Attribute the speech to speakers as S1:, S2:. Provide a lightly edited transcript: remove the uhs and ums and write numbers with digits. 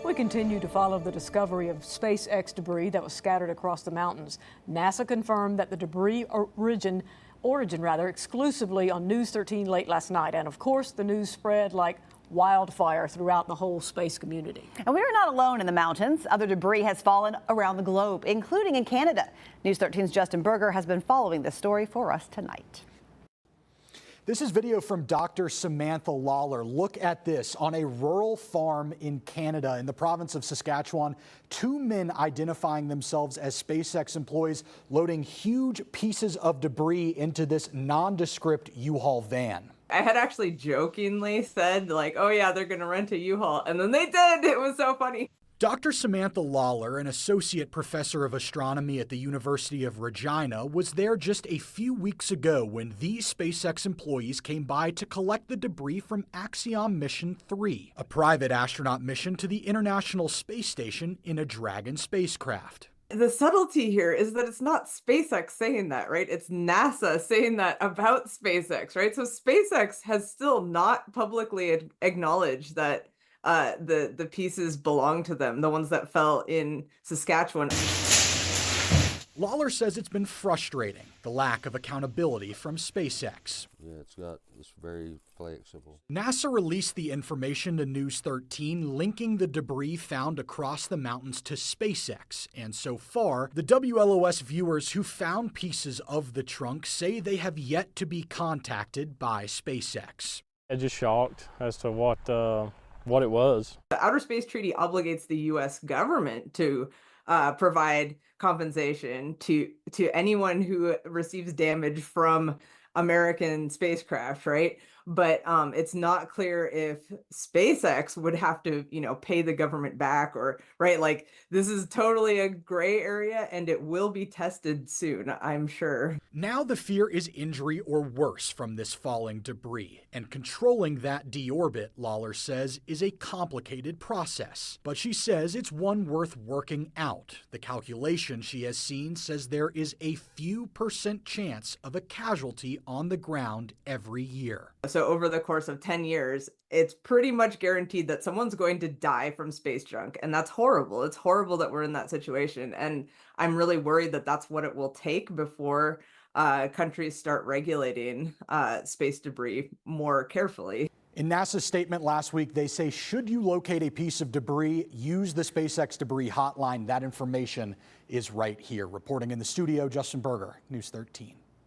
S1: We continue to follow the discovery of SpaceX debris that was scattered across the mountains. NASA confirmed that the debris origin exclusively on News 13 late last night. And of course, the news spread like wildfire throughout the whole space community.
S2: And we are not alone in the mountains. Other debris has fallen around the globe, including in Canada. News 13's Justin Berger has been following this story for us tonight.
S3: This is video from Dr. Samantha Lawler. Look at this. On a rural farm in Canada, in the province of Saskatchewan, two men identifying themselves as SpaceX employees loading huge pieces of debris into this nondescript U-Haul van.
S4: I had actually jokingly said, like, oh yeah, they're going to rent a U-Haul. And then they did. It was so funny.
S3: Dr. Samantha Lawler, an associate professor of astronomy at the University of Regina, was there just a few weeks ago when these SpaceX employees came by to collect the debris from Axiom Mission 3, a private astronaut mission to the International Space Station in a Dragon spacecraft.
S4: The subtlety here is that it's not SpaceX saying that, right? It's NASA saying that about SpaceX, right? So SpaceX has still not publicly acknowledged that the pieces belong to them, the ones that fell in Saskatchewan.
S3: Lawler says it's been frustrating, the lack of accountability from SpaceX.
S5: Yeah, it's very flexible.
S3: NASA released the information to News 13, linking the debris found across the mountains to SpaceX. And so far, the WLOS viewers who found pieces of the trunk say they have yet to be contacted by SpaceX.
S6: I'm just shocked as to what it was.
S4: The Outer Space Treaty obligates the U.S. government to provide compensation to anyone who receives damage from American spacecraft, right? But it's not clear if SpaceX would have to, pay the government back or, right? Like, this is totally a gray area and it will be tested soon, I'm sure.
S3: Now the fear is injury or worse from this falling debris, and controlling that deorbit, Lawler says, is a complicated process. But she says it's one worth working out. The calculation she has seen says there is a few % chance of a casualty on the ground every year.
S4: So over the course of 10 years, it's pretty much guaranteed that someone's going to die from space junk. And that's horrible. It's horrible that we're in that situation. And I'm really worried that that's what it will take before countries start regulating space debris more carefully.
S3: In NASA's statement last week, they say should you locate a piece of debris, use the SpaceX debris hotline. That information is right here. Reporting in the studio, Justin Berger, News 13.